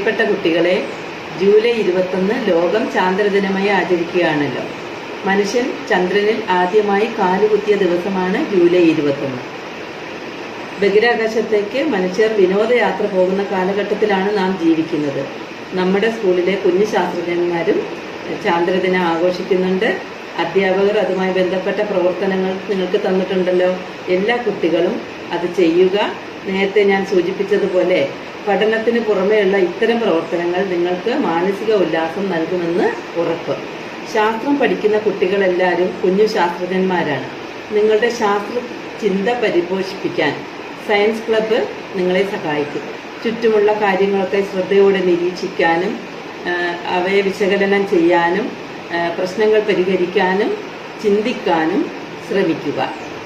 പ്രിയപ്പെട്ട കുട്ടികളെ, ജൂലൈ 21 ലോകം ചാന്ദ്രദിനമായി ആചരിക്കുകയാണല്ലോ. മനുഷ്യൻ ചന്ദ്രനിൽ ആദ്യമായി കാലുകുത്തിയ ദിവസമാണ് ജൂലൈ 21. ബഹിരാകാശത്തേക്ക് മനുഷ്യർ വിനോദയാത്ര പോകുന്ന കാലഘട്ടത്തിലാണ് നാം ജീവിക്കുന്നത്. നമ്മുടെ സ്കൂളിലെ കുഞ്ഞു ശാസ്ത്രജ്ഞന്മാരും ചാന്ദ്രദിനം ആഘോഷിക്കുന്നുണ്ട്. അധ്യാപകർ അതുമായി ബന്ധപ്പെട്ട പ്രവർത്തനങ്ങൾ നിങ്ങൾക്ക് തന്നിട്ടുണ്ടല്ലോ. എല്ലാ കുട്ടികളും അത് ചെയ്യുക. നേരത്തെ ഞാൻ സൂചിപ്പിച്ചതുപോലെ പഠനത്തിന് പുറമെയുള്ള ഇത്തരം പ്രവർത്തനങ്ങൾ നിങ്ങൾക്ക് മാനസിക ഉല്ലാസം നൽകുമെന്ന് ഉറപ്പ്. ശാസ്ത്രം പഠിക്കുന്ന കുട്ടികളെല്ലാവരും കുഞ്ഞു ശാസ്ത്രജ്ഞന്മാരാണ്. നിങ്ങളുടെ ശാസ്ത്ര ചിന്ത പരിപോഷിപ്പിക്കാൻ സയൻസ് ക്ലബ്ബ് നിങ്ങളെ സഹായിക്കും. ചുറ്റുമുള്ള കാര്യങ്ങളൊക്കെ ശ്രദ്ധയോടെ നിരീക്ഷിക്കാനും അവയെ വിശകലനം ചെയ്യാനും പ്രശ്നങ്ങൾ പരിഹരിക്കാനും ചിന്തിക്കാനും ശ്രമിക്കുക.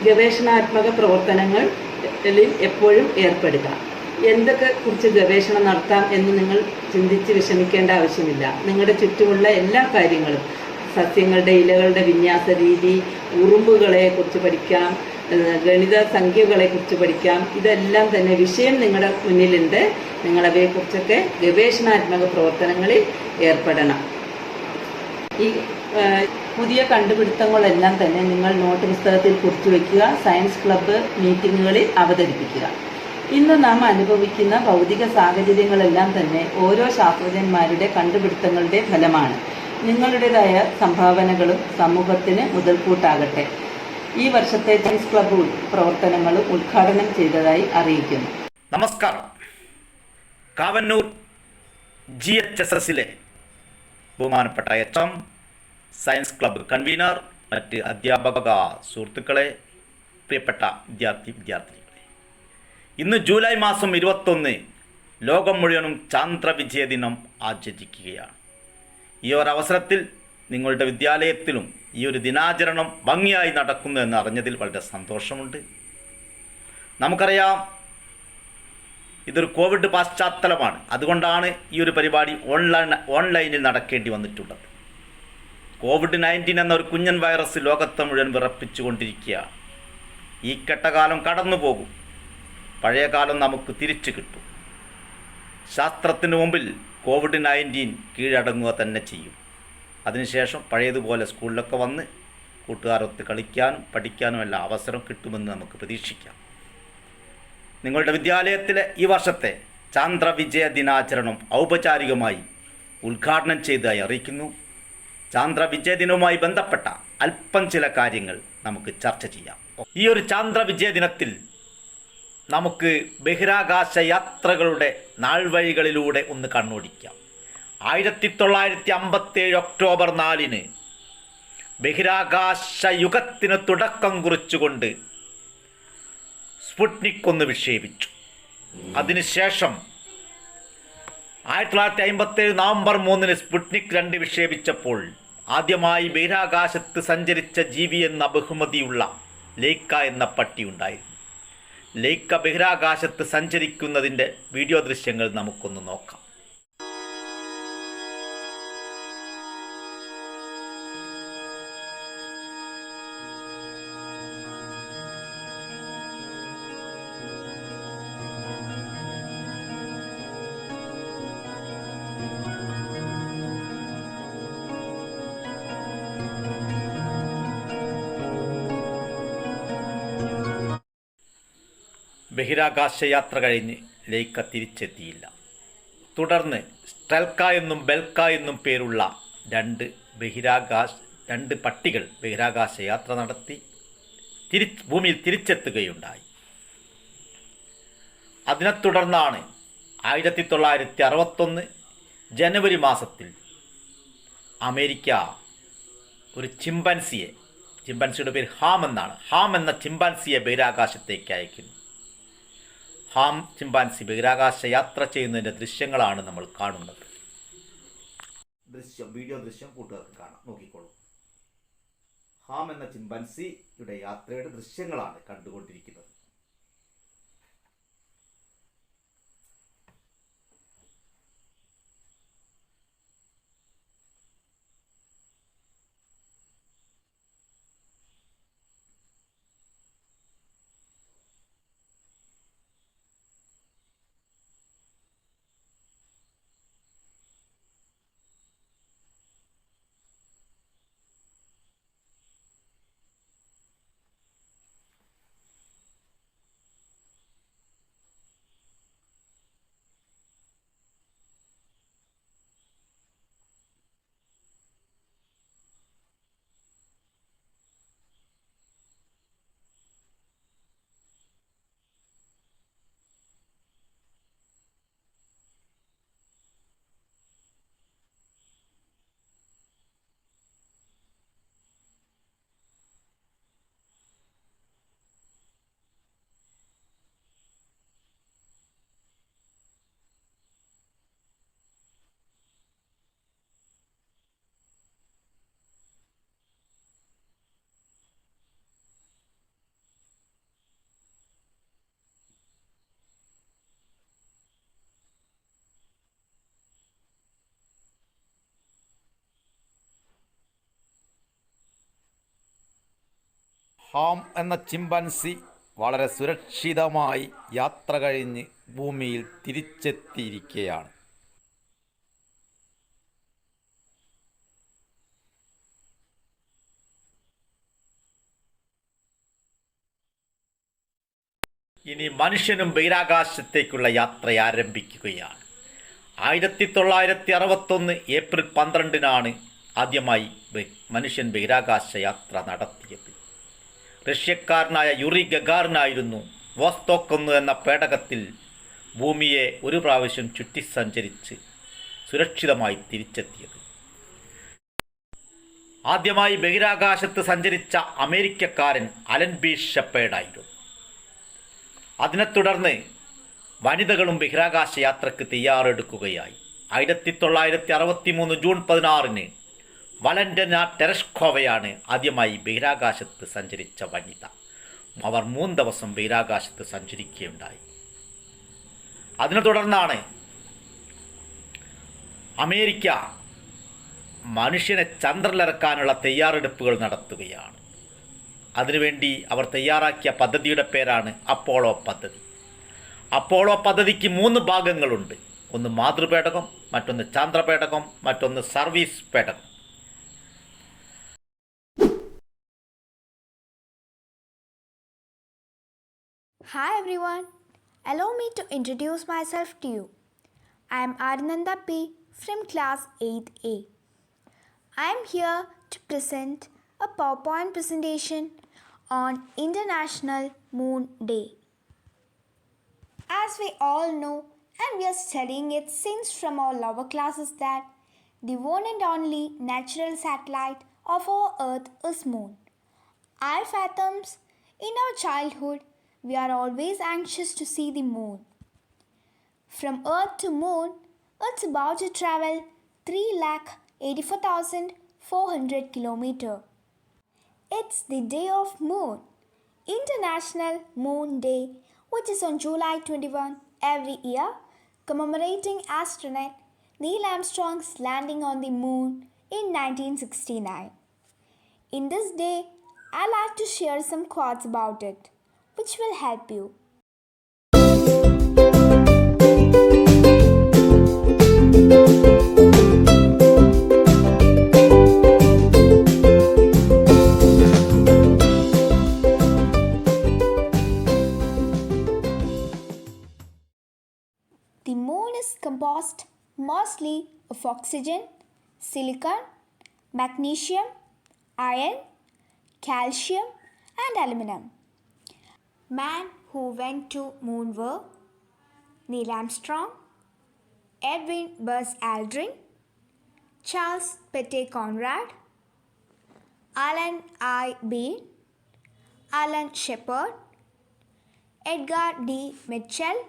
ഗവേഷണാത്മക പ്രവർത്തനങ്ങളിൽ എപ്പോഴും ഏർപ്പെടുക. എന്തൊക്കെ കുറിച്ച് ഗവേഷണം നടത്താം എന്ന് നിങ്ങൾ ചിന്തിച്ച് വിഷമിക്കേണ്ട ആവശ്യമില്ല. നിങ്ങളുടെ ചുറ്റുമുള്ള എല്ലാ കാര്യങ്ങളും, സസ്യങ്ങളുടെ ഇലകളുടെ വിന്യാസ രീതി, ഉറുമ്പുകളെ കുറിച്ച് പഠിക്കാം, ഗണിത സംഖ്യകളെ കുറിച്ച് പഠിക്കാം. ഇതെല്ലാം തന്നെ വിഷയം നിങ്ങളുടെ മുന്നിലുണ്ട്. നിങ്ങളവയെക്കുറിച്ചൊക്കെ ഗവേഷണാത്മക പ്രവർത്തനങ്ങളിൽ ഏർപ്പെടണം. ഈ പുതിയ കണ്ടുപിടുത്തങ്ങളെല്ലാം തന്നെ നിങ്ങൾ നോട്ട് പുസ്തകത്തിൽ കുറിച്ചു വയ്ക്കുക. സയൻസ് ക്ലബ്ബ് മീറ്റിങ്ങുകളിൽ അവതരിപ്പിക്കുക. ഇന്ന് നാം അനുഭവിക്കുന്ന ഭൗതിക സാഹചര്യങ്ങളെല്ലാം തന്നെ ഓരോ ശാസ്ത്രജ്ഞന്മാരുടെ കണ്ടുപിടുത്തങ്ങളുടെ ഫലമാണ്. നിങ്ങളുടേതായ സംഭാവനകളും സമൂഹത്തിന് മുതൽക്കൂട്ടാകട്ടെ. ഈ വർഷത്തെ സയൻസ് ക്ലബ്ബ് പ്രവർത്തനങ്ങളും ഉദ്ഘാടനം ചെയ്തതായി അറിയിക്കുന്നു. നമസ്കാരം. കാവന്നൂർ GHSSലെ ബഹുമാനപ്പെട്ട HM, സയൻസ് ക്ലബ്ബ് കൺവീനർ, മറ്റ് അധ്യാപക സുഹൃത്തുക്കളെ, പ്രിയപ്പെട്ട വിദ്യാർത്ഥിനികളെ, ഇന്ന് ജൂലൈ മാസം 21 ലോകം മുഴുവനും ചാന്ദ്രവിജയ ദിനം ആചരിക്കുകയാണ്. ഈ ഒരവസരത്തിൽ നിങ്ങളുടെ വിദ്യാലയത്തിലും ഈ ഒരു ദിനാചരണം ഭംഗിയായി നടക്കുന്നു എന്ന് അറിഞ്ഞതിൽ വളരെ സന്തോഷമുണ്ട്. നമുക്കറിയാം, ഇതൊരു കോവിഡ് പശ്ചാത്തലമാണ്. അതുകൊണ്ടാണ് ഈ ഒരു പരിപാടി ഓൺലൈനിൽ നടക്കേണ്ടി വന്നിട്ടുള്ളത്. COVID-19 എന്ന ഒരു കുഞ്ഞൻ വൈറസ് ലോകത്തെ മുഴുവൻ വിറപ്പിച്ചുകൊണ്ടിരിക്കുകയാണ്. ഈ കെട്ടകാലം കടന്നു പോകും. പഴയ കാലം നമുക്ക് തിരിച്ചു കിട്ടും. ശാസ്ത്രത്തിന് മുമ്പിൽ COVID-19 കീഴടങ്ങുക തന്നെ ചെയ്യും. അതിനുശേഷം പഴയതുപോലെ സ്കൂളിലൊക്കെ വന്ന് കൂട്ടുകാരൊത്ത് കളിക്കാനും പഠിക്കാനും എല്ലാം അവസരം കിട്ടുമെന്ന് നമുക്ക് പ്രതീക്ഷിക്കാം. നിങ്ങളുടെ വിദ്യാലയത്തിലെ ഈ വർഷത്തെ ചാന്ദ്രവിജയ ദിനാചരണം ഔപചാരികമായി ഉദ്ഘാടനം ചെയ്തതായി അറിയിക്കുന്നു. ചാന്ദ്രവിജയ ദിനവുമായി ബന്ധപ്പെട്ട അല്പം ചില കാര്യങ്ങൾ നമുക്ക് ചർച്ച ചെയ്യാം. ഈ ഒരു ചാന്ദ്രവിജയ ദിനത്തിൽ നമുക്ക് ബഹിരാകാശ യാത്രകളുടെ നാൾവഴികളിലൂടെ ഒന്ന് കണ്ണോടിക്കാം. 1957 ഒക്ടോബർ 4 ബഹിരാകാശ യുഗത്തിന് തുടക്കം കുറിച്ചുകൊണ്ട് സ്പുട്നിക് 1 വിക്ഷേപിച്ചു. അതിനുശേഷം 1957 നവംബർ 3 സ്പുട്നിക് 2 വിക്ഷേപിച്ചപ്പോൾ ആദ്യമായി ബഹിരാകാശത്ത് സഞ്ചരിച്ച ജീവി എന്ന ബഹുമതിയുള്ള ലൈക്ക എന്ന പട്ടി ഉണ്ടായിരുന്നു. ലൈക്ക ബഹിരാകാശത്ത് സഞ്ചരിക്കുന്നതിൻ്റെ വീഡിയോ ദൃശ്യങ്ങൾ നമുക്കൊന്ന് നോക്കാം. ബഹിരാകാശ യാത്ര കഴിഞ്ഞ് ലൈക്ക തിരിച്ചെത്തിയില്ല. തുടർന്ന് സ്റ്റെൽക്ക എന്നും ബെൽക്ക എന്നും പേരുള്ള രണ്ട് പട്ടികൾ ബഹിരാകാശ യാത്ര നടത്തി ഭൂമിയിൽ തിരിച്ചെത്തുകയുണ്ടായി. അതിനെ തുടർന്നാണ് 1961 ജനുവരി മാസത്തിൽ അമേരിക്ക ഒരു ചിമ്പൻസിയുടെ പേര് ഹാം എന്ന ചിമ്പാൻസിയെ ബഹിരാകാശത്തേക്ക് അയക്കുന്നു. ഹാം ചിമ്പാൻസി ബഹിരാകാശ യാത്ര ചെയ്യുന്നതിൻ്റെ ദൃശ്യങ്ങളാണ് നമ്മൾ കാണുന്നത്. വീഡിയോ ദൃശ്യം കൂട്ടുകാർക്ക് കാണാം, നോക്കിക്കോളൂ. ഹാം എന്ന ചിമ്പാൻസിയുടെ യാത്രയുടെ ദൃശ്യങ്ങളാണ് കണ്ടുകൊണ്ടിരിക്കുന്നത്. ഹാം എന്ന ചിമ്പൻസി വളരെ സുരക്ഷിതമായി യാത്ര കഴിഞ്ഞ് ഭൂമിയിൽ തിരിച്ചെത്തിയിരിക്കുകയാണ്. ഇനി മനുഷ്യനും ബഹിരാകാശത്തേക്കുള്ള യാത്ര ആരംഭിക്കുകയാണ്. 1961 ഏപ്രിൽ 12 ആദ്യമായി മനുഷ്യൻ ബഹിരാകാശ യാത്ര നടത്തിയത്. റഷ്യക്കാരനായ യൂറി ഗഗാറിനായിരുന്നു വോസ്റ്റോക്ക് 1 എന്ന പേടകത്തിൽ ഭൂമിയെ ഒരു പ്രാവശ്യം ചുറ്റി സഞ്ചരിച്ച് സുരക്ഷിതമായി തിരിച്ചെത്തിയത്. ആദ്യമായി ബഹിരാകാശത്ത് സഞ്ചരിച്ച അമേരിക്കക്കാരൻ അലൻ ബി ഷെപ്പേർഡായിരുന്നു. അതിനെ തുടർന്ന് വനിതകളും ബഹിരാകാശ യാത്രയ്ക്ക് തയ്യാറെടുക്കുകയായി. 1963 ജൂൺ 16 വലന്റിന ടെരഷ്കോവയാണ് ആദ്യമായി ബഹിരാകാശത്ത് സഞ്ചരിച്ച വനിത. അവർ 3 ദിവസം ബഹിരാകാശത്ത് സഞ്ചരിക്കുകയുണ്ടായി. അതിനെ തുടർന്നാണ് അമേരിക്ക മനുഷ്യനെ ചന്ദ്രനിലിറക്കാനുള്ള തയ്യാറെടുപ്പുകൾ നടത്തുകയാണ്. അതിനുവേണ്ടി അവർ തയ്യാറാക്കിയ പദ്ധതിയുടെ പേരാണ് അപ്പോളോ പദ്ധതി. അപ്പോളോ പദ്ധതിക്ക് 3 ഭാഗങ്ങളുണ്ട്. ഒന്ന് മാതൃപേടകം, മറ്റൊന്ന് ചാന്ദ്രപേടകം, മറ്റൊന്ന് സർവീസ് പേടകം. Hi everyone, allow me to introduce myself to you. I am Arnanda P from class 8A. I am here to present a PowerPoint presentation on International Moon Day. As we all know, and we are studying it since from our lower classes, that the one and only natural satellite of our Earth is Moon. I fathoms, in our childhood, we are always anxious to see the moon. From Earth to Moon, it's about to travel 3,84,400 kilometers. It's the day of Moon, International Moon Day, which is on July 21 every year, commemorating astronaut Neil Armstrong's landing on the moon in 1969. In this day, I like to share some quotes about it, which will help you. The moon is composed mostly of oxygen, silicon, magnesium, iron, calcium, and aluminum. Man who went to moon were Neil Armstrong, Edwin Buzz Aldrin, Charles Pettit Conrad, Alan I. Bean, Alan Shepard, Edgar D. Mitchell,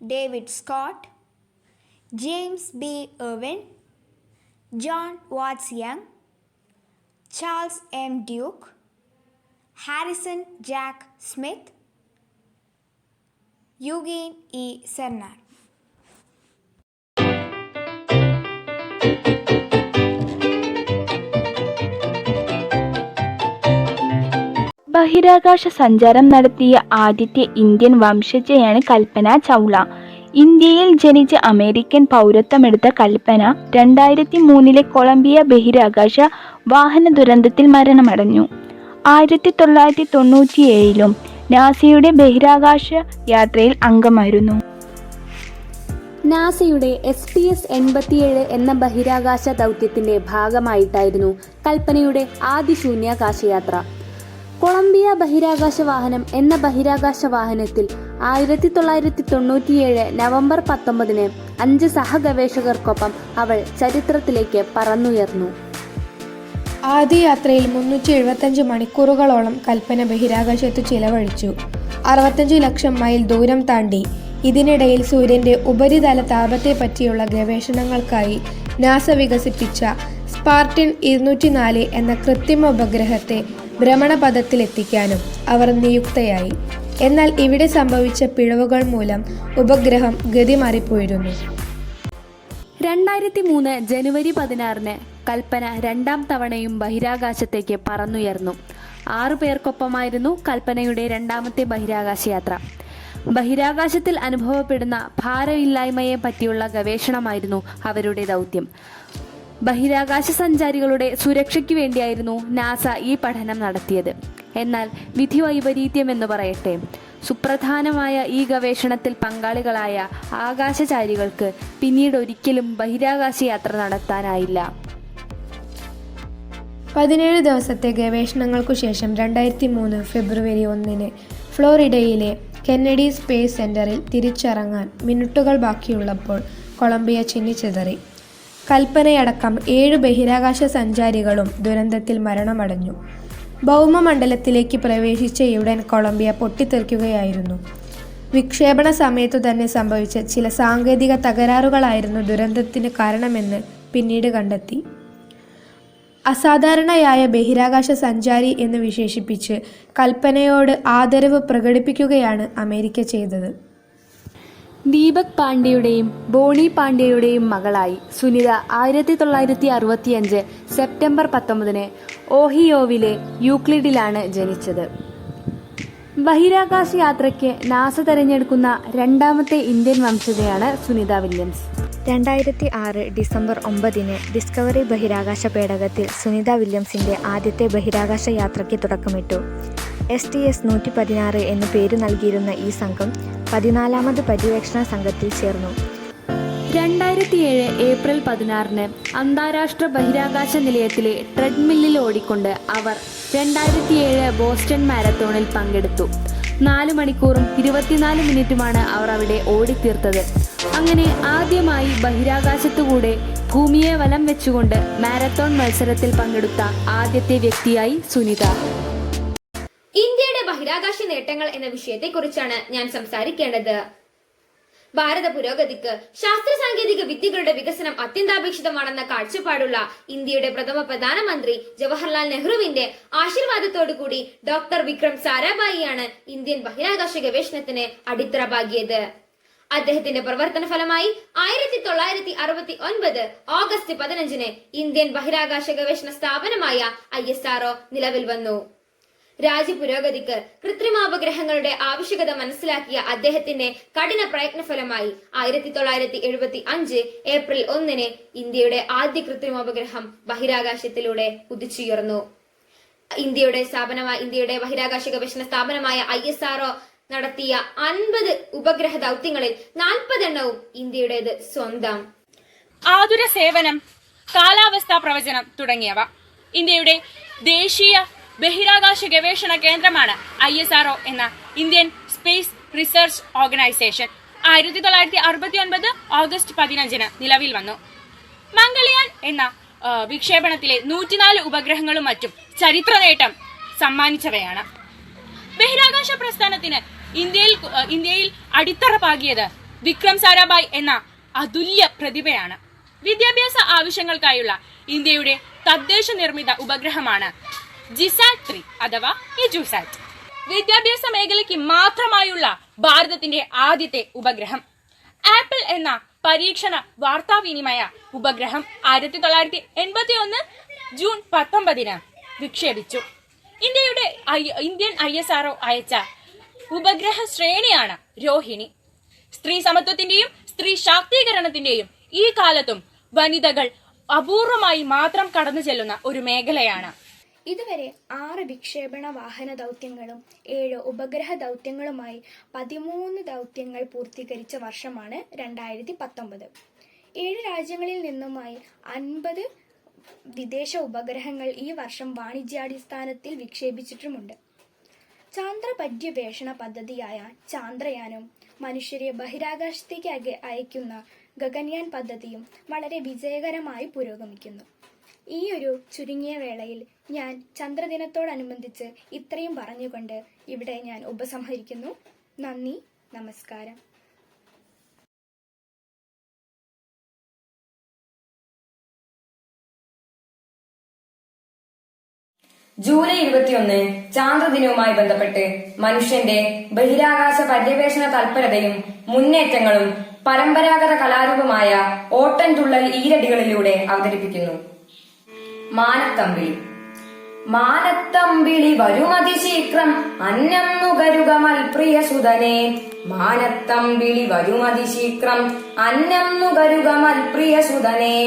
David Scott, James B. Irwin, John Watts Young, Charles M. Duke, Harrison Jack Smith, Eugene E. Cernan. ബഹിരാകാശ സഞ്ചാരം നടത്തിയ ആദ്യത്തെ Indian വംശജയാണ് Kalpana Chawla. ഇന്ത്യയിൽ ജനിച്ച് American പൗരത്വമെടുത്ത കൽപ്പന 2003 Colombia ബഹിരാകാശ വാഹന ദുരന്തത്തിൽ മരണമടഞ്ഞു. 1997 നാസയുടെ ബഹിരാകാശ യാത്രയിൽ അംഗമായിരുന്നു. നാസയുടെ SPS-87 എന്ന ബഹിരാകാശ ദൗത്യത്തിന്റെ ഭാഗമായിട്ടായിരുന്നു കൽപ്പനയുടെ ആദ്യ ശൂന്യാകാശയാത്ര. കൊളംബിയ ബഹിരാകാശ വാഹനം എന്ന ബഹിരാകാശ വാഹനത്തിൽ 1997 നവംബർ 19 5 സഹഗവേഷകർക്കൊപ്പം അവൾ ചരിത്രത്തിലേക്ക് പറന്നുയർന്നു. ആദ്യ യാത്രയിൽ 375 മണിക്കൂറുകളോളം കൽപ്പന ബഹിരാകാശത്ത് ചിലവഴിച്ചു. 65 ലക്ഷം മൈൽ ദൂരം താണ്ടി. ഇതിനിടയിൽ സൂര്യന്റെ ഉപരിതല താപത്തെ പറ്റിയുള്ള ഗവേഷണങ്ങൾക്കായി നാസ വികസിപ്പിച്ച സ്പാർട്ടിൻ 204 എന്ന കൃത്രിമ ഉപഗ്രഹത്തെ ഭ്രമണപഥത്തിലെത്തിക്കാനും അവർ നിയുക്തയായി. എന്നാൽ ഇവിടെ സംഭവിച്ച പിഴവുകൾ മൂലം ഉപഗ്രഹം ഗതി മാറിപ്പോയിരുന്നു. 2003 ജനുവരി 16 കൽപ്പന 2ാം തവണയും ബഹിരാകാശത്തേക്ക് പറന്നുയർന്നു. 6 പേർക്കൊപ്പമായിരുന്നു കൽപ്പനയുടെ രണ്ടാമത്തെ ബഹിരാകാശ യാത്ര. ബഹിരാകാശത്തിൽ അനുഭവപ്പെടുന്ന ഭാരമില്ലായ്മയെ പറ്റിയുള്ള ഗവേഷണമായിരുന്നു അവരുടെ ദൗത്യം. ബഹിരാകാശ സഞ്ചാരികളുടെ സുരക്ഷയ്ക്ക് വേണ്ടിയായിരുന്നു നാസ ഈ പഠനം നടത്തിയത്. എന്നാൽ വിധി വൈപരീത്യമെന്ന് പറയട്ടെ, സുപ്രധാനമായ ഈ ഗവേഷണത്തിൽ പങ്കാളികളായ ആകാശചാരികൾക്ക് പിന്നീട് ഒരിക്കലും ബഹിരാകാശ യാത്ര നടത്താനായില്ല. 17 ദിവസത്തെ ഗവേഷണങ്ങൾക്കു ശേഷം 2003 ഫെബ്രുവരി 1 ഫ്ലോറിഡയിലെ കെന്നഡി സ്പേസ് സെന്ററിൽ തിരിച്ചിറങ്ങാൻ മിനിറ്റുകൾ ബാക്കിയുള്ളപ്പോൾ കൊളംബിയ ചിന്നിച്ചിതറി. കൽപ്പനയടക്കം 7 ബഹിരാകാശ സഞ്ചാരികളും ദുരന്തത്തിൽ മരണമടഞ്ഞു. ഭൗമമണ്ഡലത്തിലേക്ക് പ്രവേശിച്ചയുടൻ കൊളംബിയ പൊട്ടിത്തെറിക്കുകയായിരുന്നു. വിക്ഷേപണ സമയത്തു തന്നെ സംഭവിച്ച ചില സാങ്കേതിക തകരാറുകളായിരുന്നു ദുരന്തത്തിന് കാരണമെന്ന് പിന്നീട് കണ്ടെത്തി. അസാധാരണയായ ബഹിരാകാശ സഞ്ചാരി എന്ന് വിശേഷിപ്പിച്ച് കൽപ്പനയോട് ആദരവ് പ്രകടിപ്പിക്കുകയാണ് അമേരിക്ക ചെയ്തത്. ദീപക് പാണ്ഡെയുടെയും ബോണി പാണ്ഡെയുടെയും മകളായി സുനിത 1965 സെപ്റ്റംബർ 19 ഓഹിയോവിലെ യൂക്ലിഡിലാണ് ജനിച്ചത്. ബഹിരാകാശ യാത്രയ്ക്ക് നാസ തെരഞ്ഞെടുക്കുന്ന രണ്ടാമത്തെ ഇന്ത്യൻ വംശജയാണ് സുനിത വില്യംസ്. 2006 ഡിസംബർ 9 ഡിസ്കവറി ബഹിരാകാശ പേടകത്തിൽ സുനിത വില്യംസിന്റെ ആദ്യത്തെ ബഹിരാകാശ യാത്രയ്ക്ക് തുടക്കമിട്ടു. STS-116 എന്ന് പേരു നൽകിയിരുന്ന ഈ സംഘം 14ാമത് പര്യവേക്ഷണ സംഘത്തിൽ ചേർന്നു. 2007 ഏപ്രിൽ 16 അന്താരാഷ്ട്ര ബഹിരാകാശ നിലയത്തിലെ ട്രെഡ്മില്ലിൽ ഓടിക്കൊണ്ട് അവർ 2007 ബോസ്റ്റൺ മാരത്തോണിൽ പങ്കെടുത്തു. 4 മണിക്കൂറും 24 മിനിറ്റുമാണ് അവർ അവിടെ ഓടിത്തീർത്തത്. അങ്ങനെ ആദ്യമായി ബഹിരാകാശത്തുകൂടെ ഭൂമിയെ വലം വെച്ചുകൊണ്ട് മാരത്തോൺ മത്സരത്തിൽ പങ്കെടുത്ത ആദ്യത്തെ വ്യക്തിയായി സുനിത. ഇന്ത്യയുടെ ബഹിരാകാശ നേട്ടങ്ങൾ എന്ന വിഷയത്തെക്കുറിച്ചാണ് ഞാൻ സംസാരിക്കേണ്ടത്. ഭാരത പുരോഗതിക്ക് ശാസ്ത്ര സാങ്കേതിക വിദ്യകളുടെ വികസനം അത്യന്താപേക്ഷിതമാണെന്ന കാഴ്ചപ്പാടുള്ള ഇന്ത്യയുടെ പ്രഥമ പ്രധാനമന്ത്രി ജവഹർലാൽ നെഹ്റുവിന്റെ ആശീർവാദത്തോടുകൂടി ഡോക്ടർ വിക്രം സാരാഭായിയാണ് ഇന്ത്യൻ ബഹിരാകാശ ഗവേഷണത്തിന് അടിത്തറ പാകിയത്. അദ്ദേഹത്തിന്റെ പ്രവർത്തന ഫലമായി 1969 ഓഗസ്റ്റ് 15 ഇന്ത്യൻ ബഹിരാകാശ ഗവേഷണ സ്ഥാപനമായ ISRO നിലവിൽ വന്നു. രാജ്യപുരോഗതിക്ക് കൃത്രിമോപഗ്രഹങ്ങളുടെ ആവശ്യകത മനസ്സിലാക്കിയ അദ്ദേഹത്തിന്റെ കഠിന പ്രയത്നഫലമായി 1975 ഏപ്രിൽ 1 ഇന്ത്യയുടെ ആദ്യ കൃത്രിമോപഗ്രഹം ബഹിരാകാശത്തിലൂടെ കുതിച്ചുയർന്നു. ഇന്ത്യയുടെ ബഹിരാകാശ ഗവേഷണ സ്ഥാപനമായ ISRO നടത്തിയ 50 ഉപഗ്രഹ ദൗത്യങ്ങളിൽ 40 എണ്ണവും ഇന്ത്യയുടേത് സ്വന്തം. ആതുര സേവനം, കാലാവസ്ഥാ പ്രവചനം തുടങ്ങിയവ. ഇന്ത്യയുടെ ദേശീയ ബഹിരാകാശ ഗവേഷണ കേന്ദ്രമാണ് ISRO എന്ന Indian space research organisation. 1969 August 15 നിലവിൽ വന്നു. മംഗൾയാൻ എന്ന വിക്ഷേപണത്തിലെ 104 ഉപഗ്രഹങ്ങളും മറ്റും ചരിത്ര നേട്ടം സമ്മാനിച്ചവയാണ്. ബഹിരാകാശ പ്രസ്ഥാനത്തിന് ഇന്ത്യയിൽ അടിത്തറ പാകിയത് വിക്രം സാരാഭായ് എന്ന അതുല്യ പ്രതിഭയാണ്. വിദ്യാഭ്യാസ ആവശ്യങ്ങൾക്കായുള്ള ഇന്ത്യയുടെ തദ്ദേശ നിർമ്മിത ഉപഗ്രഹമാണ് ജിസാറ്റ് 3 അഥവാ എജുസാറ്റ്. വിദ്യാഭ്യാസ മേഖലയ്ക്ക് മാത്രമായുള്ള ഭാരതത്തിന്റെ ആദ്യത്തെ ഉപഗ്രഹം. ആപ്പിൾ എന്ന പരീക്ഷണ വാർത്താവിനിമയ ഉപഗ്രഹം 1981 ജൂൺ 19 വിക്ഷേപിച്ചു. ഇന്ത്യൻ ISRO അയച്ച ഉപഗ്രഹ ശ്രേണിയാണ് രോഹിണി. സ്ത്രീ സമത്വത്തിന്റെയും സ്ത്രീ ശാക്തീകരണത്തിന്റെയും ഈ കാലത്തും വനിതകൾ അപൂർവമായി മാത്രം കടന്നു ചെല്ലുന്ന ഒരു മേഖലയാണ്. ഇതുവരെ 6 വിക്ഷേപണ വാഹന ദൗത്യങ്ങളും 7 ഉപഗ്രഹ ദൗത്യങ്ങളുമായി 13 ദൗത്യങ്ങൾ പൂർത്തീകരിച്ച വർഷമാണ് 2019. 7 രാജ്യങ്ങളിൽ നിന്നുമായി 50 വിദേശ ഉപഗ്രഹങ്ങൾ ഈ വർഷം വാണിജ്യാടിസ്ഥാനത്തിൽ വിക്ഷേപിച്ചിട്ടുമുണ്ട്. ചാന്ദ്ര പര്യവേഷണ പദ്ധതിയായ ചാന്ദ്രയാനും മനുഷ്യരെ ബഹിരാകാശത്തേക്ക് അയക്കുന്ന ഗഗൻയാൻ പദ്ധതിയും വളരെ വിജയകരമായി പുരോഗമിക്കുന്നു. ഈ ഒരു ചുരുങ്ങിയ വേളയിൽ ഞാൻ ചന്ദ്രദിനത്തോടനുബന്ധിച്ച് ഇത്രയും പറഞ്ഞുകൊണ്ട് ഇവിടെ ഞാൻ ഉപസംഹരിക്കുന്നു. നന്ദി, നമസ്കാരം. ജൂലൈ 21 ചാന്ദ്രദിനവുമായി ബന്ധപ്പെട്ട് മനുഷ്യന്റെ ബഹിരാകാശ പര്യവേഷണ തൽപരതയും മുന്നേറ്റങ്ങളും പരമ്പരാഗത കലാരൂപമായ ഓട്ടൻതുള്ളൽ ഈരടികളിലൂടെ അവതരിപ്പിക്കുന്നു. മാനത്തമ്പിളി. മാനത്തമ്പിളി വരുമതിശീഘ്രം അന്നം നുകരുക മൽപ്രിയസുതനെ. മാനത്തമ്പിളി വരുമതിശീഘ്രം അന്നം നുകരുക മൽപ്രിയസുതനെ.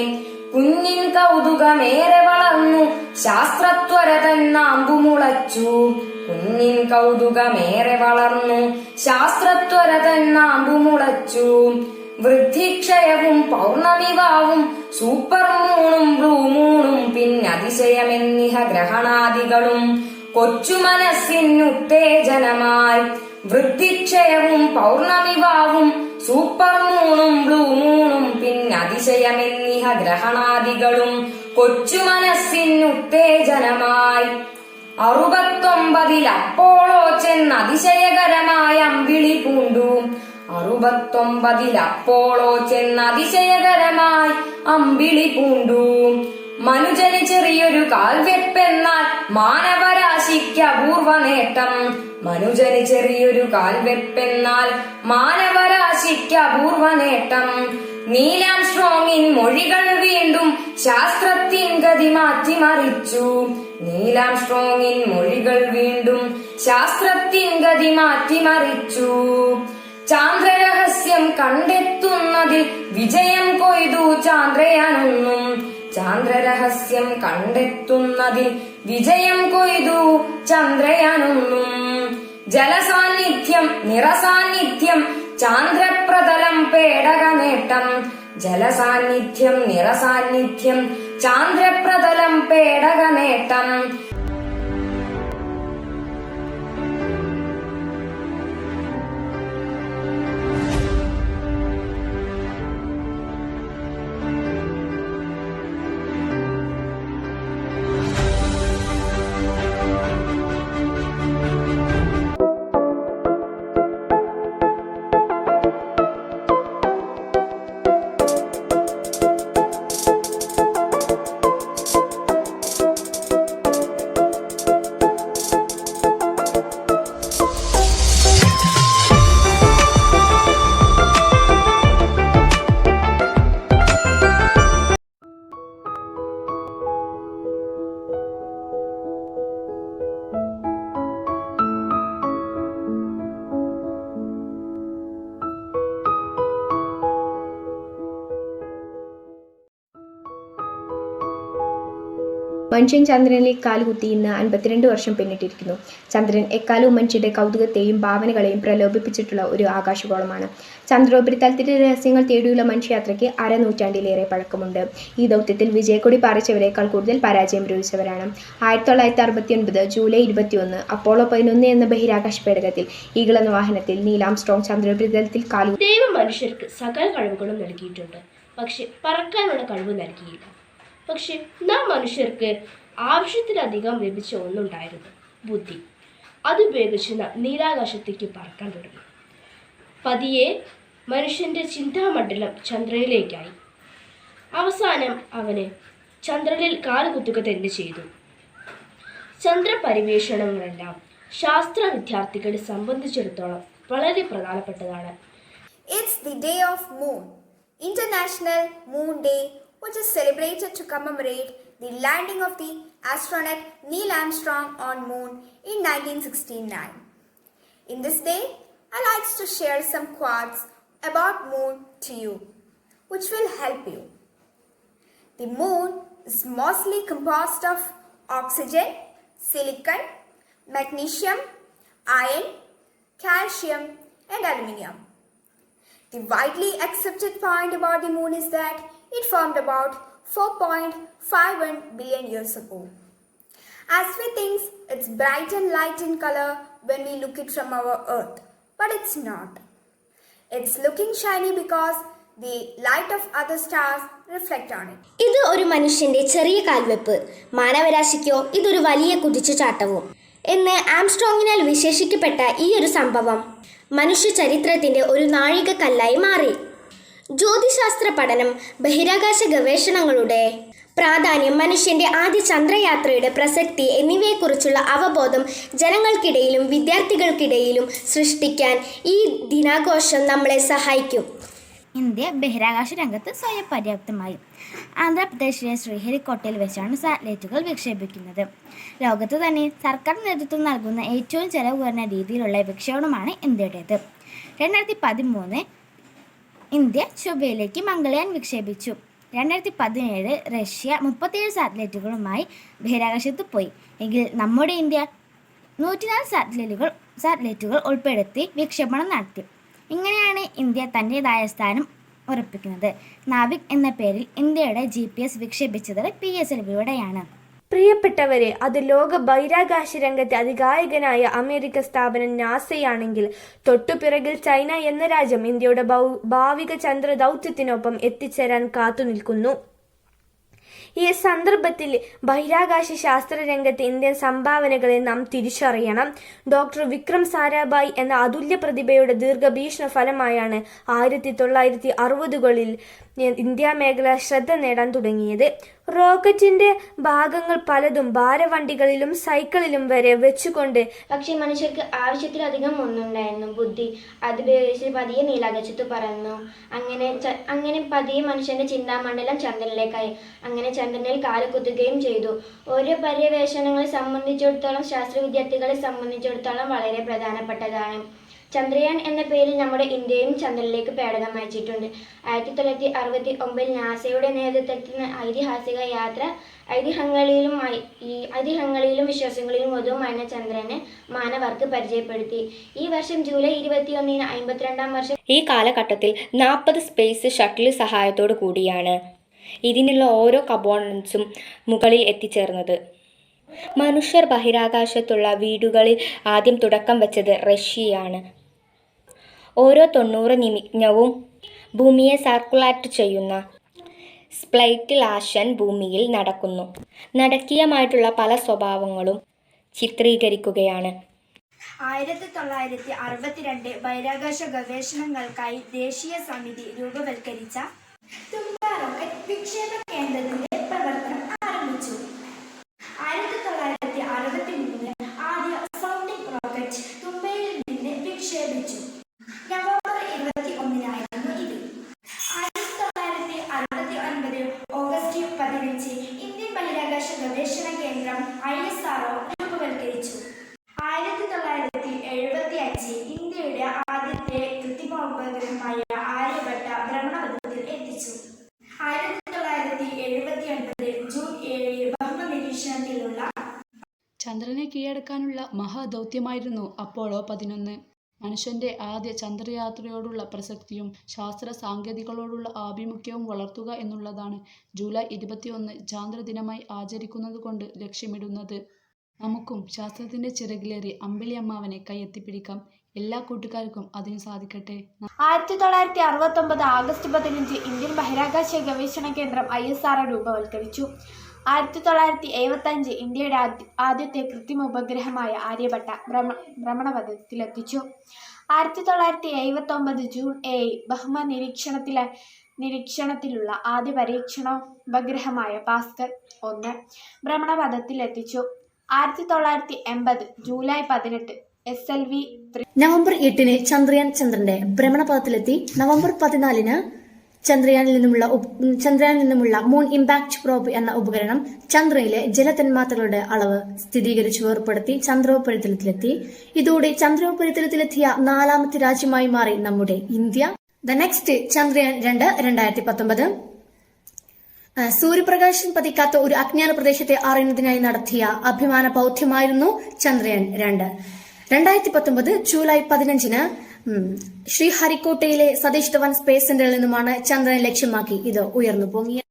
കുഞ്ഞിൻ കൗതുകമേറെ വളർന്നു ശാസ്ത്രത്വര തന്നാമ്പു മുളച്ചു. കുഞ്ഞിൻ കൗതുകമേറെ വളർന്നു ശാസ്ത്രത്വര തന്നാമ്പു മുളച്ചു. വൃദ്ധിക്ഷയവും പൗർണമിവാവും സൂപ്പർ മൂണും ബ്ലൂ മൂണും പിന്നതിശയമെന്നിഹ ഗ്രഹണാദികളും കൊച്ചു മനസ്സിനുത്തേജനമായി. വൃദ്ധിക്ഷയവും പൗർണമിവാവും സൂപ്പർ മൂണും ബ്ലൂ മൂണും പിന്നതിശയമെന്നിഹ ഗ്രഹണാദികളും കൊച്ചു മനസ്സിനുത്തേജനമായി. 69 അപ്പോളോ ചെന്നതിശയകരമായ അമ്പിളി പൂണ്ടു. 69 അപ്പോളോ ചെന്നതിശയകരമായി അമ്പിളി പൂണ്ടു. മനുജന് ചെറിയൊരു കാൽവെപ്പെന്നാൽ മാനവരാശിക്ക് അപൂർവ നേട്ടം. മനുജന് ചെറിയൊരു കാൽവെപ്പെന്നാൽ മാനവരാശിക്ക് അപൂർവ നേട്ടം. നീലാം സ്ട്രോങ്ങിൻ മൊഴികൾ വീണ്ടും ശാസ്ത്രത്തിൻ ഗതി മാറ്റിമറിച്ചു. നീലാം സ്ട്രോങ്ങിൻ മൊഴികൾ വീണ്ടും ശാസ്ത്രത്തിൻ ഗതി മാറ്റിമറിച്ചു. ചാന്ദ്രരഹസ്യം കണ്ടെത്തുന്നതിൽ വിജയം കൊയ്തു ചാന്ദ്രയാനൊന്നും. ചാന്ദ്രരഹസ്യം കണ്ടെത്തുന്നതിൽ വിജയം കൊയ്തു ചന്ദ്രയാനൊന്നും. ജലസാന്നിധ്യം നിറസാന്നിധ്യം ചാന്ദ്രപ്രതലം പേടക നേട്ടം. ജലസാന്നിധ്യം നിറസാന്നിധ്യം ചാന്ദ്രപ്രതലം പേടക നേട്ടം. മനുഷ്യൻ ചന്ദ്രനിൽ കാലുകുത്തി ഇന്ന് 52 വർഷം പിന്നിട്ടിരിക്കുന്നു. ചന്ദ്രൻ എക്കാലവും മനുഷ്യരുടെ കൗതുകത്തെയും ഭാവനകളെയും പ്രലോഭിപ്പിച്ചിട്ടുള്ള ഒരു ആകാശഗോളമാണ്. ചന്ദ്രോപരിതലത്തിൻ്റെ രഹസ്യങ്ങൾ തേടിയുള്ള മനുഷ്യയാത്രയ്ക്ക് അരനൂറ്റാണ്ടിലേറെ പഴക്കമുണ്ട്. ഈ ദൗത്യത്തിൽ വിജയക്കൊടി പാറിച്ചവരേക്കാൾ കൂടുതൽ പരാജയം രുചിച്ചവരാണ്. 1969 ജൂലൈ 21 അപ്പോളോ 11 എന്ന ബഹിരാകാശ പേടകത്തിൽ ഈഗിൾ എന്ന വാഹനത്തിൽ നീൽ ആംസ്ട്രോങ് ചന്ദ്രോപരിതലത്തിൽ കാലുകുത്തി. ദൈവം മനുഷ്യർക്ക് സകല കഴിവുകളും നൽകിയിട്ടുണ്ട്, പക്ഷെ പറക്കാനുള്ള കഴിവ് നൽകിയില്ല. പക്ഷെ നാം മനുഷ്യർക്ക് ആവശ്യത്തിലധികം ലഭിച്ച ഒന്നുണ്ടായിരുന്നു, ബുദ്ധി. അതുപയോഗിച്ച് നീലാകാശത്തേക്ക് പറക്കാൻ തുടങ്ങി. പതിയെ മനുഷ്യൻ്റെ ചിന്താമണ്ഡലം ചന്ദ്രനിലേക്കായി. അവസാനം അവന് ചന്ദ്രനിൽ കാലുകുത്തുക തന്നെ ചെയ്തു. ചന്ദ്രപര്യവേഷണങ്ങളെല്ലാം ശാസ്ത്ര വിദ്യാർത്ഥികളെ സംബന്ധിച്ചിടത്തോളം വളരെ പ്രധാനപ്പെട്ടതാണ്. It's the day of Moon, International Moon Day, which is celebrated to commemorate the landing of the astronaut Neil Armstrong on Moon in 1969. In this day, I like to share some quotes about Moon to you, which will help you. The Moon is mostly composed of oxygen, silicon, magnesium, iron, calcium, and aluminium. The widely accepted point about the Moon is that it formed about 4.51 billion years ago. As we think it's bright and light in color when we look it from our Earth, but it's not. It's looking shiny because the light of other stars reflect on it. ഇത് ഒരു മനുഷ്യന്റെ ചെറിയ കാൽവെപ്പ്, മാനവരാശിക്കോ ഇതൊരു വലിയ കുതിച്ചുചാട്ടവും എന്ന് ആംസ്ട്രോങ്ങിനാൽ വിശേഷിക്കപ്പെട്ട ഈ ഒരു സംഭവം മനുഷ്യ ചരിത്രത്തിന്റെ ഒരു നാഴികക്കല്ലായി മാറി. ജ്യോതിശാസ്ത്ര പഠനം, ബഹിരാകാശ ഗവേഷണങ്ങളുടെ പ്രാധാന്യം, മനുഷ്യന്റെ ആദ്യ ചന്ദ്രയാത്രയുടെ പ്രസക്തി എന്നിവയെക്കുറിച്ചുള്ള അവബോധം ജനങ്ങൾക്കിടയിലും വിദ്യാർത്ഥികൾക്കിടയിലും സൃഷ്ടിക്കാൻ ഈ ദിനാഘോഷം നമ്മളെ സഹായിക്കും. ഇന്ത്യ ബഹിരാകാശ രംഗത്ത് സ്വയം പര്യാപ്തമായി. ആന്ധ്രാപ്രദേശിലെ ശ്രീഹരിക്കോട്ടയിൽ വെച്ചാണ് സാറ്റലൈറ്റുകൾ വിക്ഷേപിക്കുന്നത്. ലോകത്ത് തന്നെ സർക്കാർ നേതൃത്വം നൽകുന്ന ഏറ്റവും ചെലവ് കുറഞ്ഞ രീതിയിലുള്ള വിക്ഷേപണമാണ് ഇന്ത്യയുടേത്. 2013 ഇന്ത്യ ചൊവ്വയിലേക്ക് മംഗൾയാൻ വിക്ഷേപിച്ചു. 2017 റഷ്യ 37 സാറ്റലൈറ്റുകളുമായി ബഹിരാകാശത്ത് പോയി. എങ്കിൽ നമ്മുടെ ഇന്ത്യ 104 സാറ്റലൈറ്റുകൾ ഉൾപ്പെടുത്തി വിക്ഷേപണം നടത്തി. ഇങ്ങനെയാണ് ഇന്ത്യ തൻ്റേതായ സ്ഥാനം ഉറപ്പിക്കുന്നത്. നാവിക് എന്ന പേരിൽ ഇന്ത്യയുടെ GPS വിക്ഷേപിച്ചത് PSLVയുടെയാണ്. പ്രിയപ്പെട്ടവരെ, അത് ലോക ബഹിരാകാശ രംഗത്തെ അതികായകനായ അമേരിക്ക സ്ഥാപനം നാസയാണെങ്കിൽ തൊട്ടുപിറകിൽ ചൈന എന്ന രാജ്യം ഇന്ത്യയുടെ ഭാവിക ചന്ദ്ര ദൗത്യത്തിനൊപ്പം എത്തിച്ചേരാൻ കാത്തുനിൽക്കുന്നു. ഈ സന്ദർഭത്തിൽ ബഹിരാകാശ ശാസ്ത്ര രംഗത്ത് ഇന്ത്യൻ സംഭാവനകളെ നാം തിരിച്ചറിയണം. ഡോക്ടർ വിക്രം സാരാഭായ് എന്ന അതുല്യ പ്രതിഭയുടെ ദീർഘവീക്ഷണ ഫലമായാണ് 1960കളിൽ ഇന്ത്യ മേഖല ശ്രദ്ധ നേടാൻ തുടങ്ങിയത്. റോക്കറ്റിന്റെ ഭാഗങ്ങൾ പലതും ഭാരവണ്ടികളിലും സൈക്കിളിലും വരെ വെച്ചുകൊണ്ട്. പക്ഷേ മനുഷ്യർക്ക് ആവശ്യത്തിലധികം ഒന്നുണ്ടായിരുന്നു, ബുദ്ധി. അതുപയോഗിച്ച് പതിയെ നീലാകാശത്ത് പറന്നു. അങ്ങനെ പതിയെ മനുഷ്യന്റെ ചിന്താമണ്ഡലം ചന്ദ്രനിലേക്കായി. അങ്ങനെ ചന്ദ്രനിൽ കാലുകുത്തുകയും ചെയ്തു. ഓരോ പര്യവേഷണങ്ങളെ സംബന്ധിച്ചിടത്തോളം ശാസ്ത്ര വിദ്യാർത്ഥികളെ സംബന്ധിച്ചിടത്തോളം വളരെ പ്രധാനപ്പെട്ടതാണ്. ചന്ദ്രയാൻ എന്ന പേരിൽ നമ്മുടെ ഇന്ത്യയും ചന്ദ്രനിലേക്ക് പേടകം അയച്ചിട്ടുണ്ട്. 1969 നാസയുടെ നേതൃത്വത്തിൽ ഐതിഹാസിക യാത്ര ഐതിഹ്യങ്ങളിലും വിശ്വാസങ്ങളിലും ഒതുവുമായ ചന്ദ്രനെ മാനവർക്ക് പരിചയപ്പെടുത്തി. ഈ വർഷം ജൂലൈ 21 52ാം വർഷം. ഈ കാലഘട്ടത്തിൽ 40 സ്പേസ് ഷട്ടിൽ സഹായത്തോടു കൂടിയാണ് ഇതിനുള്ള ഓരോ കമ്പോണൻസും മുകളിൽ എത്തിച്ചേർന്നത്. മനുഷ്യർ ബഹിരാകാശത്തുള്ള വീടുകളിൽ ആദ്യം തുടക്കം വെച്ചത് റഷ്യയാണ്. ഓരോ 90 നിമിഷവും ഭൂമിയെ സർക്കുലേറ്റ് ചെയ്യുന്ന സ്പ്ലൈറ്റിലാഷൻ ഭൂമിയിൽ നടക്കുന്നു. നടക്കീയമായിട്ടുള്ള പല സ്വഭാവങ്ങളും ചിത്രീകരിക്കുകയാണ്. 1962 ബഹിരാകാശ ഗവേഷണങ്ങൾക്കായി ദേശീയ സമിതി രൂപവൽക്കരിച്ച തുമ്പ റോക്കറ്റ് വിക്ഷേപ കേന്ദ്രത്തിന്റെ പ്രവർത്തനം ആരംഭിച്ചു. 1963 ആദ്യ സൗണ്ടിംഗ് റോക്കറ്റ് തുമ്പയിൽ നിന്ന് വിക്ഷേപിച്ചു. നവംബർ 21 ഇത്. 1969 ഓഗസ്റ്റ് 15 ഇന്ത്യൻ ബഹിരാകാശ ഗവേഷണ കേന്ദ്രം ISRO രൂപവൽക്കരിച്ചു. 1975 ഇന്ത്യയുടെ ആദ്യത്തെ കൃത്രിമോപഗ്രഹമായ ആര്യഭട്ട ഭ്രമണപഥത്തിൽ എത്തിച്ചു. 1979 ജൂൺ 7 ഭൗമനിരീക്ഷണത്തിലുള്ള ചന്ദ്രനെ കീഴടക്കാനുള്ള മഹാദൗത്യമായിരുന്നു അപ്പോളോ 11. മനുഷ്യന്റെ ആദ്യ ചന്ദ്രയാത്രയോടുള്ള പ്രസക്തിയും ശാസ്ത്ര സാങ്കേതികളോടുള്ള ആഭിമുഖ്യവും വളർത്തുക എന്നുള്ളതാണ് ജൂലൈ 21 ചാന്ദ്രദിനമായി ആചരിക്കുന്നതുകൊണ്ട് ലക്ഷ്യമിടുന്നത്. നമുക്കും ശാസ്ത്രത്തിന്റെ ചിറകിലേറി അമ്പിളിയമ്മാവനെ കൈയെത്തിപ്പിടിക്കാം. എല്ലാ കൂട്ടുകാർക്കും അതിന് സാധിക്കട്ടെ. 1969 ആഗസ്റ്റ് 15 ഇന്ത്യൻ ബഹിരാകാശ ഗവേഷണ കേന്ദ്രം ISRO രൂപവൽക്കരിച്ചു. 1975 ഇന്ത്യയുടെ ആദ്യത്തെ കൃത്രിമ ഉപഗ്രഹമായ ആര്യഭട്ട ഭ്രമണപഥത്തിലെത്തിച്ചു. 1979 ജൂൺ 7 ഭൗമ നിരീക്ഷണത്തിലുള്ള ആദ്യ പരീക്ഷണോപഗ്രഹമായ ഭാസ്കർ 1 ഭ്രമണപഥത്തിലെത്തിച്ചു. 1980 July 18 SLV 3. നവംബർ 8 ചന്ദ്രന്റെ ഭ്രമണപഥത്തിലെത്തി. നവംബർ 14 ചന്ദ്രയാനിൽ നിന്നുമുള്ള മൂൺ ഇമ്പാക്ട് പ്രോബ് എന്ന ഉപകരണം ചന്ദ്രനിലെ ജലതന്മാത്രകളുടെ അളവ് സ്ഥിരീകരിച്ചു വേർപ്പെടുത്തി ചന്ദ്രോപരിതലത്തിലെത്തി. ഇതോടെ ചന്ദ്രോപരിതലത്തിലെത്തിയ 4ാമത്തെ രാജ്യമായി മാറി നമ്മുടെ ഇന്ത്യ. The next Chandrayaan 2 2019. സൂര്യപ്രകാശം പതിക്കാത്ത ഒരു അജ്ഞാത പ്രദേശത്തെ അറിയുന്നതിനായി നടത്തിയ അഭിമാന ദൗത്യമായിരുന്നു ചന്ദ്രയാൻ 2. 2019 ജൂലൈ 15 ശ്രീഹരിക്കോട്ടയിലെ സതീഷ് ധവാൻ സ്പേസ് സെന്ററിൽ നിന്നുമാണ് ചന്ദ്രനെ ലക്ഷ്യമാക്കി ഇത് ഉയർന്നു പൊങ്ങിയത്.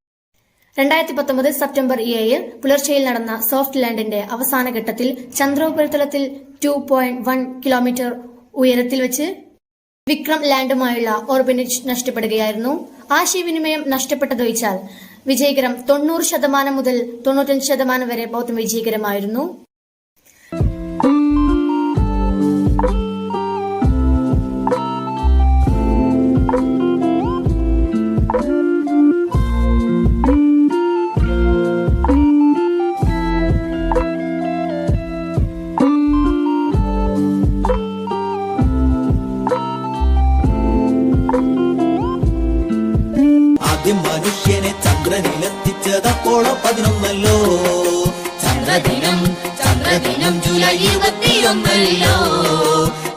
2019 സെപ്റ്റംബർ 7 പുലർച്ചെയിൽ നടന്ന സോഫ്റ്റ് ലാൻഡിന്റെ അവസാന ഘട്ടത്തിൽ ചന്ദ്രോപരിതലത്തിൽ 2.1 കിലോമീറ്റർ ഉയരത്തിൽ വെച്ച് വിക്രം ലാൻഡുമായുള്ള ഓർബിറ്റ് നഷ്ടപ്പെടുകയായിരുന്നു. ആശയവിനിമയം നഷ്ടപ്പെട്ടതൊഴിച്ചാൽ വിജയകരം 90% മുതൽ 95% വരെ ദൗത്യം വിജയകരമായിരുന്നു. കുതിച്ചതപ്പോളോ 11 ചന്ദ്രദിനം ചന്ദ്രദിനം ജൂലൈ 21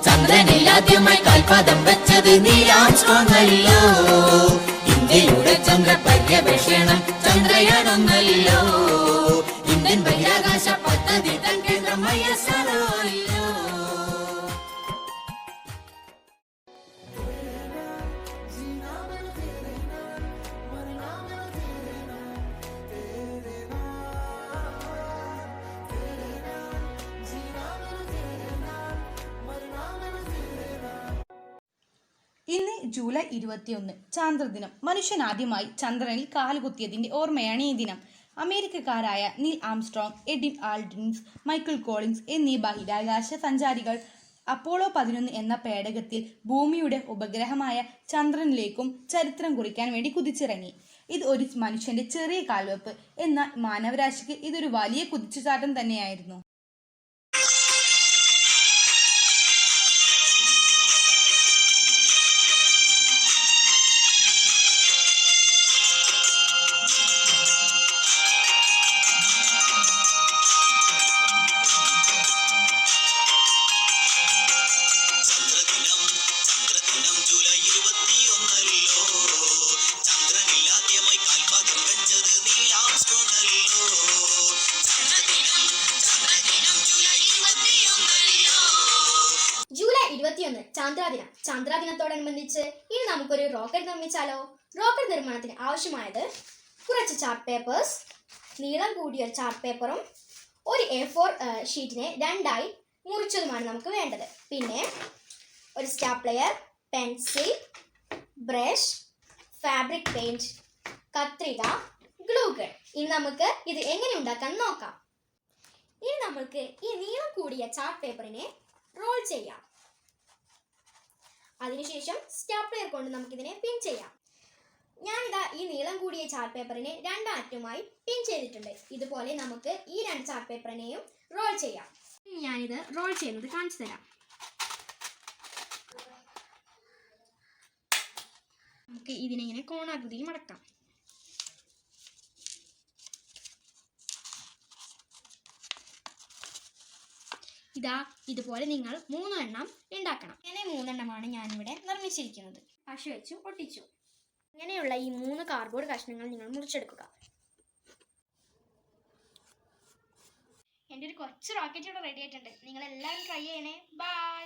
ചന്ദ്രനിൽ ആദ്യമായി കാൽപാദം വെച്ചത് നീൽ ആംസ്ട്രോങ് അല്ലോ. ഇന്ത്യയുടെ ചന്ദ്ര പര്യവേഷണം ചന്ദ്രയാൻ 1 ഇന്ത്യൻ ബഹിരാകാശ പദ്ധതി തൻ കേന്ദ്രം ISRO അല്ലോ. ഇന്ന് ജൂലൈ 21 ചാന്ദ്രദിനം. മനുഷ്യൻ ആദ്യമായി ചന്ദ്രനിൽ കാലുകുത്തിയതിന്റെ ഓർമ്മയാണ് ഈ ദിനം. അമേരിക്കക്കാരായ Neil Armstrong, Edwin Aldrins, Michael Collins എന്നീ ബഹിരാകാശ സഞ്ചാരികൾ അപ്പോളോ 11 എന്ന പേടകത്തിൽ ഭൂമിയുടെ ഉപഗ്രഹമായ ചന്ദ്രനിലേക്കും ചരിത്രം കുറിക്കാൻ വേണ്ടി കുതിച്ചിറങ്ങി. ഇത് ഒരു മനുഷ്യന്റെ ചെറിയ കാൽവെപ്പ്, എന്നാൽ മാനവരാശിക്ക് ഇതൊരു വലിയ കുതിച്ചുചാട്ടം തന്നെയായിരുന്നു. ജൂലൈ 21 ചാന്ദ്രദിനം. ചാന്ദ്രദിനത്തോടനുബന്ധിച്ച് ഇനി നമുക്കൊരു റോക്കറ്റ് നിർമ്മിച്ചാലോ? റോക്കറ്റ് നിർമ്മാണത്തിന് ആവശ്യമായത് കുറച്ച് ചാർട്ട് പേപ്പേഴ്സ്, നീളം കൂടിയ ചാർട്ട് പേപ്പറും ഒരു A4 ഷീറ്റിനെ 2ആയി മുറിച്ചതുമാണ് നമുക്ക് വേണ്ടത്. പിന്നെ ഒരു stapler, pencil, brush, fabric paint, കത്രിക, ഗ്ലൂ ഗൺ. ഇനി നമുക്ക് ഇത് എങ്ങനെ ഉണ്ടാക്കാൻ നോക്കാം. ഇനി നമുക്ക് ഈ നീളം കൂടിയ ചാർട്ട് പേപ്പറിനെ റോൾ ചെയ്യാം. അതിനുശേഷം സ്റ്റാപ്ലെയർ കൊണ്ട് നമുക്കിതിനെ പിൻ ചെയ്യാം. ഞാനിതാ ഈ നീളം കൂടിയ ചാർട്ട് പേപ്പറിനെ 2 അറ്റമായി പിൻ ചെയ്തിട്ടുണ്ട്. ഇതുപോലെ നമുക്ക് ഈ 2 ചാർട്ട് പേപ്പറിനെയും റോൾ ചെയ്യാം. ഞാനിത് റോൾ ചെയ്യുന്നത് കാണിച്ചു തരാം. നമുക്ക് ഇതിനെ ഇങ്ങനെ കോണാകൃതിയിൽ മടക്കാം. ഇതാ ഇതുപോലെ നിങ്ങൾ 3 എണ്ണം ഉണ്ടാക്കണം. ഇങ്ങനെ 3 എണ്ണമാണ് ഞാനിവിടെ നിർമ്മിച്ചിരിക്കുന്നത്. പശ വെച്ച് ഒട്ടിച്ചു. ഇങ്ങനെയുള്ള ഈ 3 കാർഡ്ബോർഡ് കഷ്ണങ്ങൾ നിങ്ങൾ മുറിച്ചെടുക്കുക. എൻ്റെ ഒരു കൊച്ചു റോക്കറ്റ് ഇവിടെ റെഡി ആയിട്ടുണ്ട്. നിങ്ങൾ എല്ലാവരും ട്രൈ ചെയ്യണേ. ബൈ.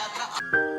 യാത്ര